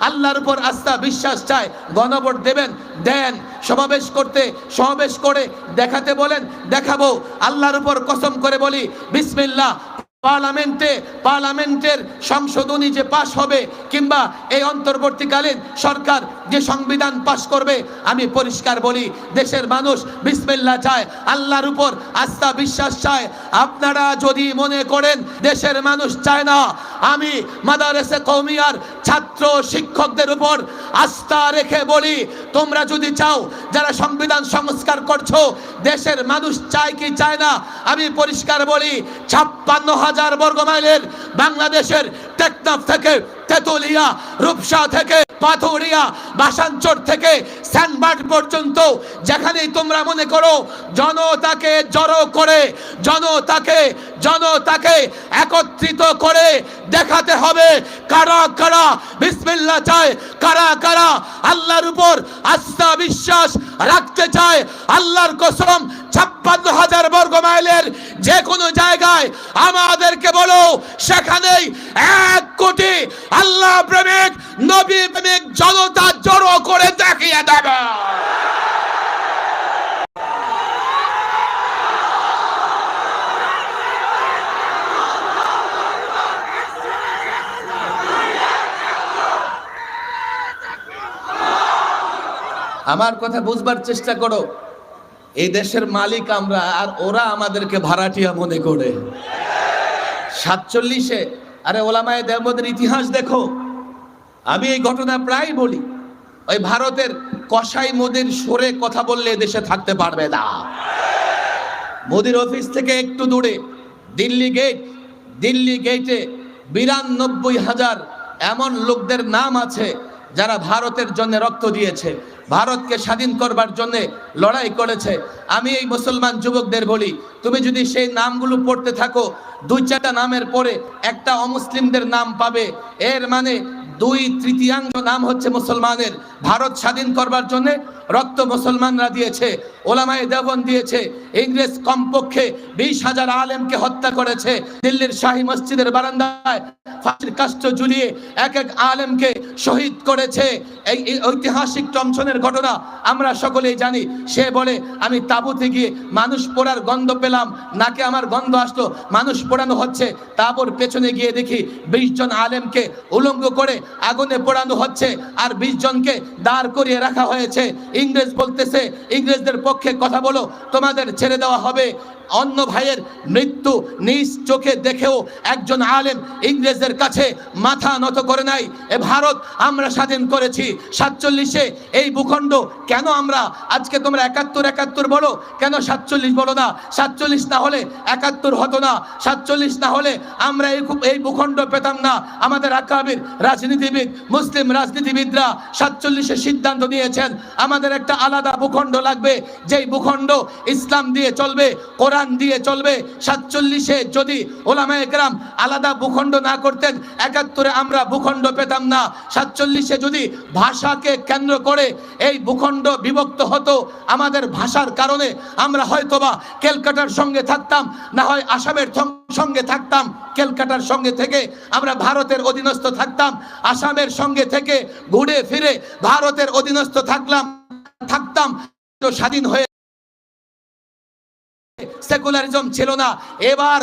আল্লাহর উপর আস্থা বিশ্বাস চায়, গণভোট দেবেন, দেন। সমাবেশ করে দেখাতে বলেন, দেখাবো। আল্লাহর উপর কসম করে বলি বিসমিল্লাহ, পার্লামেন্টের সংশোধনী যে পাশ হবে কিংবা এই অন্তর্বর্তীকালীন সরকার যে সংবিধান পাশ করবে, আমি পরিষ্কার বলি দেশের মানুষ বিসমিল্লাহ চায়, আল্লাহর উপর আস্থা বিশ্বাস চায়। আপনারা যদি মনে করেন দেশের মানুষ চায় না, আমি মাদারেসে কওমিয়ার ছাত্র শিক্ষকদের উপর আস্থা রেখে বলি, তোমরা যদি চাও, যারা সংবিধান সংস্কার করছো, দেশের মানুষ চায় কি চায় না, আমি পরিষ্কার বলি 56,000 বর্গমাইলের বাংলাদেশের টেকনাফ থেকে তেতুলিয়া, রূপসা থেকে পাথুরিয়া, বাসানচর থেকে স্যান্ডবার্ড পর্যন্ত যেখানেই তোমরা মনে করো জনতাকে জড়ো করে, জনতাকে একত্রিত করে দেখাতে হবে কারা কারা বিসমিল্লাহ চায়, কারা কারা আল্লাহর উপর আস্থা বিশ্বাস রাখতে চায়। আল্লাহর কসম 56,000 বর্গমাইলের যে কোনো জায়গায় আমাদেরকে বলো, সেখানেই 1 কোটি আল্লাহ প্রেমিক, নবী প্রেমিক জনতা জড়ো করে দেখিয়ে দেবে। আমার কথা বুঝবার চেষ্টা করো। এই দেশের মালিক আমরা, আর ওরা আমাদেরকে ভাড়াটিয়া মনে করে। 47-এ আরে ওলামায়ে দেওবন্দের ইতিহাস দেখো। আমি এই ঘটনা প্রায় বলি, ওই ভারতের কসাই মোদির সরে কথা বললে দেশে থাকতে পারবে না। মোদির অফিস থেকে একটু দূরে দিল্লি গেটে 92,000 এমন লোকদের নাম আছে যারা ভারতের জন্য রক্ত দিয়েছে, ভারতকে স্বাধীন করবার জন্য লড়াই করেছে। আমি এই মুসলমান যুবকদের বলি, তুমি যদি সেই নামগুলো পড়তে থাকো, 2-4টা নামের পরে একটা অমুসলিমদের নাম পাবে, এর মানে 2/3 নাম হচ্ছে মুসলমানের। ভারত স্বাধীন করবার জন্য রক্ত মুসলমানরা দিয়েছে, ওলামায়ে দেওবন্দ দিয়েছে। ইংরেজ কমপক্ষে 20,000 আলেমকে হত্যা করেছে। দিল্লির শাহী মসজিদের বারান্দায় ফাঁসির কাষ্ঠ ঝুলিয়ে এক আলেমকে শহীদ করেছে। এই ঐতিহাসিক টমসনের ঘটনা আমরা সকলেই জানি। সে বলে, আমি তাঁবুতে গিয়ে মানুষ পোড়ার গন্ধ পেলাম, নাকে আমার গন্ধ আসলো, মানুষ পোড়ানো হচ্ছে। তারপর পেছনে গিয়ে দেখি 20 জন আলেমকে উলঙ্গ করে আগুনে পোড়ানো হচ্ছে, আর 20 জনকে দাঁড় করিয়ে রাখা হয়েছে। ইংরেজ বলতেছে, ইংরেজদের পক্ষে কথা বলো, তোমাদের ছেড়ে দেওয়া হবে। অন্য ভাইয়ের মৃত্যু নিজ চোখে দেখেও একজন আলেম ইংরেজদের কাছে মাথা নত করে নাই। এ ভারত আমরা স্বাধীন করেছি 47-এ। এই ভূখণ্ড কেন আমরা আজকে, তোমরা 71 বলো, কেন 47 বলো না? 47 না হলে 71 হতো না। 47 না হলে আমরা এই ভূখণ্ড পেতাম না। আমাদের আকাবির রাজনীতিবিদ, মুসলিম রাজনীতিবিদরা 47-এ সিদ্ধান্ত নিয়েছেন আমাদের একটা আলাদা ভূখণ্ড লাগবে, যেই ভূখণ্ড ইসলাম দিয়ে চলবে, কোরআন দিয়ে চলবে। 47-এ যদি ওলামায়ে কেরাম আলাদা ভূখণ্ড না করতেন, 71-এ আমরা ভূখণ্ড পেতাম না। 47-এ যদি ভাষাকে কেন্দ্র করে এই ভূখণ্ড বিভক্ত হতো, আমাদের ভাষার কারণে আমরা হয়তোবা ক্যালকাটার সঙ্গে থাকতাম, না হয় আসামের সঙ্গে থাকতাম। ক্যালকাটার সঙ্গে থেকে আমরা ভারতের অধীনস্থ থাকতাম, আসামের সঙ্গে থেকে ঘুরে ফিরে ভারতের অধীনস্থ থাকতাম। তো স্বাধীন হয়ে সেকুলারিজম ছিল না। এবার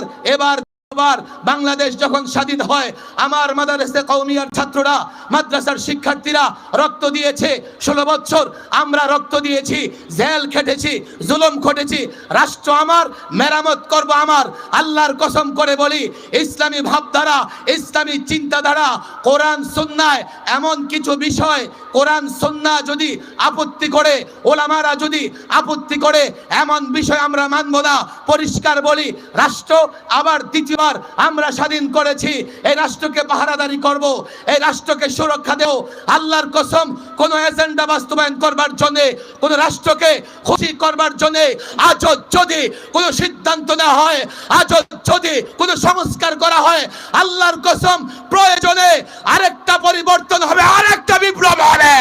বাংলাদেশ যখন স্বাধীন হয়, আমার মাদারেসে কওমিয়ার ছাত্ররা, মাদ্রাসার শিক্ষার্থীরা রক্ত দিয়েছে। 16 বছর আমরা রক্ত দিয়েছি, জেল খেটেছি, জুলুম খেটেছি। রাষ্ট্র আমার, মেরামত করব আমার। আল্লাহর কসম করে বলি, ইসলামী ভাবধারা, ইসলামী চিন্তাধারা, কোরআন সুন্নায় এমন কিছু বিষয়, কোরআন সুন্নাহ যদি আপত্তি করে, ওলামারা যদি আপত্তি করে, এমন বিষয় আমরা মানব না। পরিষ্কার বলি, রাষ্ট্র আবার দ্বিতীয়বার আমরা স্বাধীন করেছি, এই রাষ্ট্রকে পাহারাদারি করব, এই রাষ্ট্রকে সুরক্ষা দেব। আল্লাহর কসম, কোন এজেন্ডা বাস্তবায়ন করবার জন্য, কোন রাষ্ট্রকে খুশি করবার জন্য আজ যদি কোন সিদ্ধান্ত নেওয়া হয়, আজ যদি কোন সংস্কার করা হয়, আল্লাহর কসম প্রয়োজনে আরেকটা পরিবর্তন হবে, আরেকটা বিপ্লব হবে।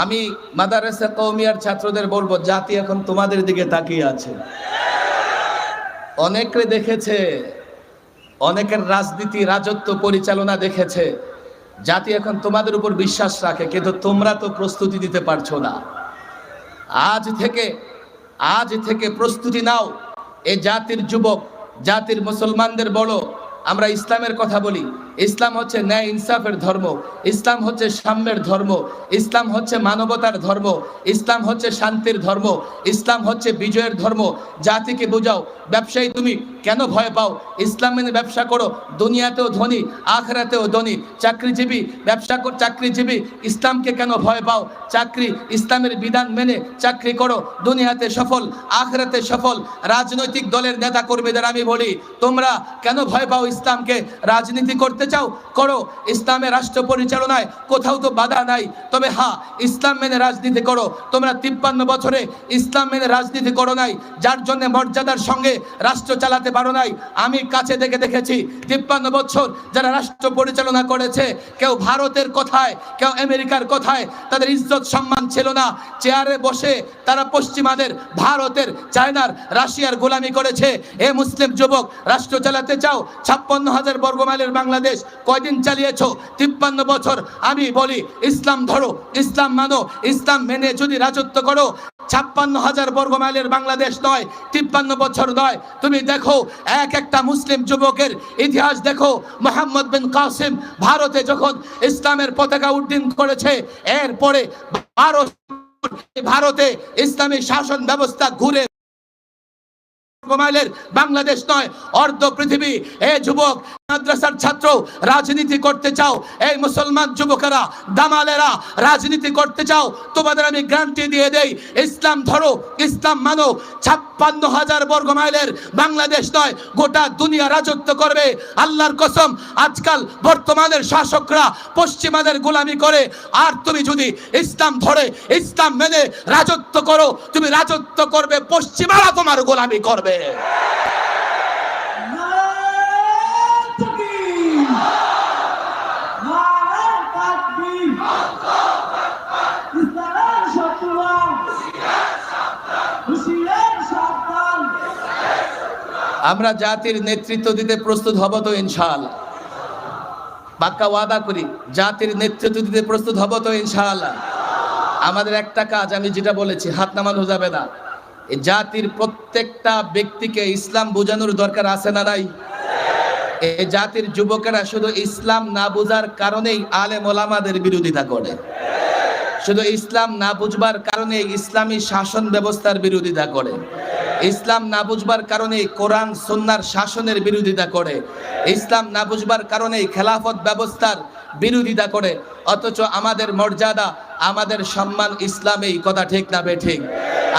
আমি মাদ্রাসা কওমিয়ার ছাত্রদের বলবো, জাতি এখন তোমাদের দিকে তাকিয়ে আছে। অনেকে দেখেছে, অনেকের রাজনীতি রাজত্ব পরিচালনা দেখেছে, জাতি এখন তোমাদের উপর বিশ্বাস রাখে, কিন্তু তোমরা তো প্রস্তুতি দিতে পারছো না। আজ থেকে প্রস্তুতি নাও। এই জাতির যুবক, জাতির মুসলমানদের বলো, আমরা ইসলামের কথা বলি। ইসলাম হচ্ছে ন্যায় ইনসাফের ধর্ম, ইসলাম হচ্ছে সাম্যের ধর্ম, ইসলাম হচ্ছে মানবতার ধর্ম, ইসলাম হচ্ছে শান্তির ধর্ম, ইসলাম হচ্ছে বিজয়ের ধর্ম। জাতিকে বোঝাও। ব্যবসায়ী তুমি কেন ভয় পাও? ইসলাম মেনে ব্যবসা করো, দুনিয়াতেও ধনী আখিরাতেও ধনী। চাকরিজীবী চাকরিজীবী ইসলামকে কেন ভয় পাও? চাকরি ইসলামের বিধান মেনে চাকরি করো, দুনিয়াতে সফল আখিরাতে সফল। রাজনৈতিক দলের নেতা কর্মীদের আমি বলি, তোমরা কেন ভয় পাও ইসলামকে? রাজনীতি করতে চাও, করো। ইসলামের রাষ্ট্র পরিচালনায় কোথাও তো বাধা নাই, তবে হ্যাঁ, ইসলাম মেনে রাজনীতি করো। তোমরা 53 বছরে ইসলাম মেনে রাজনীতি করো নাই, যার জন্য মর্যাদার সঙ্গে রাষ্ট্র চালাতে পারো নাই। আমি কাছে থেকে দেখেছি 53 বছর যারা রাষ্ট্র পরিচালনা করেছে, কেউ ভারতের কথায়, কেউ আমেরিকার কথায় তাদের ইজ্জত সম্মান ছিল না। চেয়ারে বসে তারা পশ্চিমাদের, ভারতের, চায়নার, রাশিয়ার গোলামি করেছে। এ মুসলিম যুবক, রাষ্ট্র চালাতে চাও? 56,000 বর্গমাইলের বাংলাদেশ কয়দিন চালিয়েছো? 53 বছর। আমি বলি, ইসলাম ধরো, ইসলাম মানো, ইসলাম মেনে যদি রাজত্ব করো, 56,000 বর্গমাইলের বাংলাদেশ নয়, 53 বছর নয়। তুমি দেখো একটা মুসলিম যুবকের ইতিহাস দেখো। মোহাম্মদ বিন কাসিম ভারতে যখন ইসলামের পতাকা উড্ডীন করেছে, এরপরে ভারতে ইসলামী শাসন ব্যবস্থা ঘুরে বাংলাদেশ নয়, অর্ধ পৃথিবী। এ যুবক, মাদ্রাসার ছাত্র, রাজনীতি করতে চাও? এই মুসলমান যুবকেরা, দামালেরা রাজনীতি করতে চাও? তোমাদের আমি গ্যারান্টি দিয়ে দেই, ইসলাম ধরো, ইসলাম মানো। 56,000 বর্গমাইলের বাংলাদেশ নয়, গোটা দুনিয়া রাজত্ব করবে। আল্লাহর কসম, আজকাল বর্তমানের শাসকরা পশ্চিমাদের গোলামি করে, আর তুমি যদি ইসলাম ধরে, ইসলাম মেনে রাজত্ব করো, তুমি রাজত্ব করবে, পশ্চিমারা তোমার গোলামি করবে। আমরা জাতির নেতৃত্ব দিতে প্রস্তুত হব তো ইনশাআল্লাহ। পাক্কা ওয়াদা করি, জাতির নেতৃত্ব দিতে প্রস্তুত হব তো ইনশাআল্লাহ। আমাদের একটা কাজ, আমি যেটা বলেছি, হাত নামানো যাবে না। এই জাতির প্রত্যেকটা ব্যক্তিকে ইসলাম বোঝানোর দরকার আছে না নাই? এই জাতির যুবকেরা শুধু ইসলাম না বোঝার কারণেই আলেম ওলামাদের বিরোধিতা করে, শুধু ইসলাম না বুঝবার কারণে ইসলামী শাসন ব্যবস্থার বিরোধিতা করে, ইসলাম না বুঝবার কারণে কোরআন সুন্নাহর শাসনের বিরোধিতা করে, ইসলাম না বুঝবার কারণে খেলাফত ব্যবস্থার বিরোধিতা করে। অথচ আমাদের মর্যাদা, আমাদের সম্মান ইসলামেই। কথা ঠিক না বেঠিক?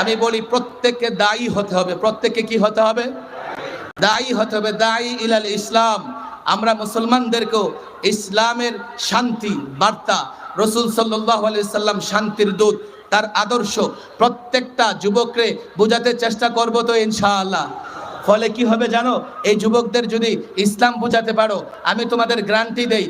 আমি বলি, প্রত্যেককে দায়ী হতে হবে। প্রত্যেককে কি হতে হবে? দায়ী হতে হবে, দায়ী ইলাল ইসলাম। আমরা মুসলমানদেরকেও ইসলামের শান্তি বার্তা, রাসূল সাল্লাল্লাহু আলাইহি সাল্লাম শান্তির দূত, তার আদর্শ প্রত্যেকটা যুবকরে বোঝাতে চেষ্টা করব তো ইনশাআল্লাহ। ফলে কি হবে জানো? এই যুবকদের যদি ইসলাম বোঝাতে পারো, আমি তোমাদের গ্যারান্টি দেই,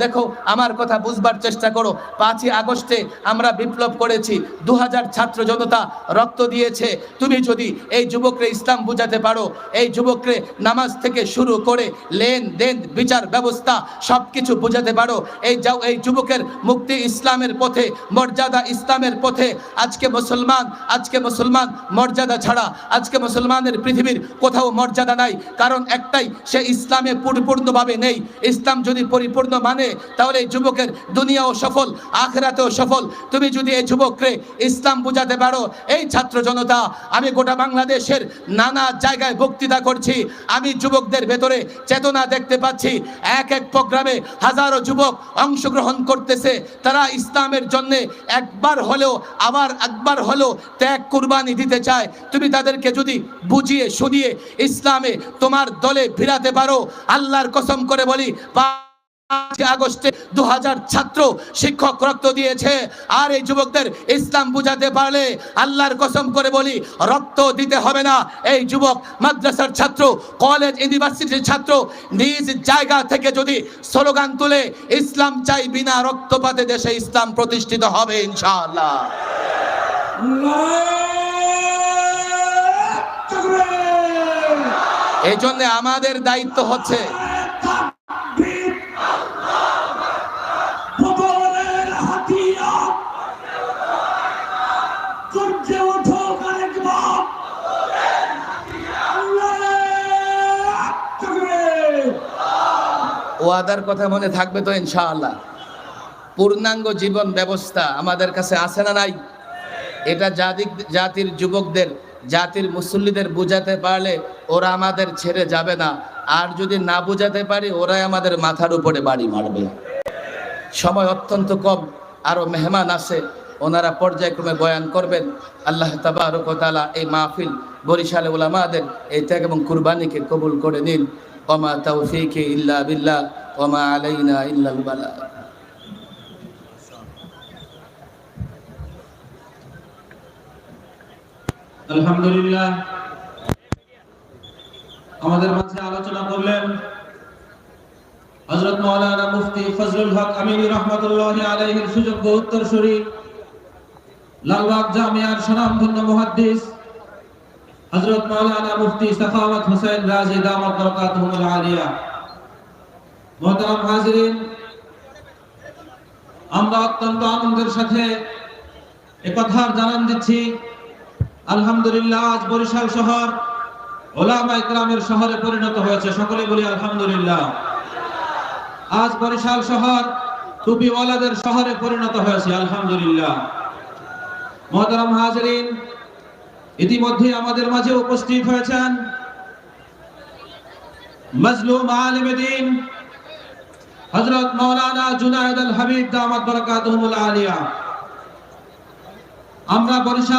দেখো আমার কথা বুঝবার চেষ্টা করো। 5ই আগস্টে আমরা বিপ্লব করেছি, 2000 ছাত্র জনতা রক্ত দিয়েছে। তুমি যদি এই যুবকরে ইসলাম বোঝাতে পারো, এই যুবকরে নামাজ থেকে শুরু করে লেনদেন, বিচার ব্যবস্থা সবকিছু বোঝাতে পারো, এই যুবকের মুক্তি ইসলামের পথে, মর্যাদা ইসলামের পথে। আজকে মুসলমান মর্যাদা ছাড়া, আজকে মুসলমানের পৃথিবীর কোথাও মর্যাদা নাই। কারণ একটাই, সে ইসলামে পরিপূর্ণভাবে নেই। ইসলাম যদি পরিপূর্ণ মানে, তাহলে এই যুবকের দুনিয়াও সফল, আখিরাতেও সফল। তুমি যদি এই যুবককে ইসলাম বোঝাতে পারো, এই ছাত্র জনতা, আমি গোটা বাংলাদেশের নানা জায়গায় বক্তৃতা করছি, আমি যুবকদের ভেতরে চেতনা দেখতে পাচ্ছি। এক প্রোগ্রামে হাজারো যুবক অংশগ্রহণ করতেছে। তারা ইসলামের জন্য একবার হলেও ত্যাগ কুরবানি দিতে চায়। তুমি তাদেরকে যদি বুঝিয়ে শুনিয়ে ইসলামে তোমার দলে ভিড়াতে পারো, আল্লাহর কসম করে বলি, আগস্টে 2000 ছাত্র শিক্ষক রক্ত দিয়েছে। আর এই যুবকদের ইসলাম বুঝাতে পারলে আল্লাহর কসম করে বলি রক্ত দিতে হবে না। এই যুবক মাদ্রাসার ছাত্র, কলেজ ইউনিভার্সিটির ছাত্র নিজ জায়গা থেকে যদি স্লোগান তুলে ইসলাম চাই, বিনা রক্তপাতে দেশে ইসলাম প্রতিষ্ঠিত হবে ইনশাআল্লাহ। এই জন্য আমাদের দায়িত্ব হচ্ছে ওয়াদার কথা মনে থাকবে তো ইনশাআল্লাহ। পূর্ণাঙ্গ জীবন ব্যবস্থা আমাদের কাছে আছে না নাই? এটা জাতির যুবকদের, জাতির মুসল্লিদের বুঝাতে পারলে ওরা আমাদের ছেড়ে যাবে না। আর যদি না বুঝাতে পারি ওরাই আমাদের মাথার উপরে বাড়ি মারবে। সময় অত্যন্ত কম, আরো মেহমান আছে, ওনারা পর্যায়ক্রমে বয়ান করবেন। আল্লাহ তাবারক ওয়া তাআলা এই মাহফিল বরিশালে উলামাদের এই ত্যাগ এবং কুরবানিকে কবুল করে নিন। ওমা তাওফীকি ইল্লা বিল্লাহ ওমা আলাইনা ইল্লাল বালাগ। আলহামদুলিল্লাহ, আমাদের মাঝে আলোচনা করলেন হযরত মাওলানা মুফতি ফজলুল হক আমিনী রাহমাতুল্লাহি আলাইহির সুযোগ্য উত্তরসূরি, লালবাগ জামিয়ার স্বনামধন্য মুহাদ্দিস হযরত মাওলানা মুফতি সাখাওয়াত হোসেন রাজি দামাত বরকাতুহুল আলিয়া। মুহতারাম হাজিরিন, আমরা অত্যন্ত আনন্দের সাথে একথার জানান দিচ্ছি, আলহামদুলিল্লাহ আজ বরিশাল শহর উলামা ইকরামের শহরে পরিণত হয়েছে। সকলে বলি আলহামদুলিল্লাহ। আজ বরিশাল শহর টুপিওয়ালাদের শহরে পরিণত হয়েছে, আলহামদুলিল্লাহ। মুহতারাম হাজিরিন, ইতিমধ্যে আমাদের মাঝে উপস্থিত হয়েছেন মজলুম আলিমে দ্বীন হযরত মাওলানা জুনায়েদ আল হাবিব দামাত বরকাতুহুল আলিয়া। আমরা বরিশাল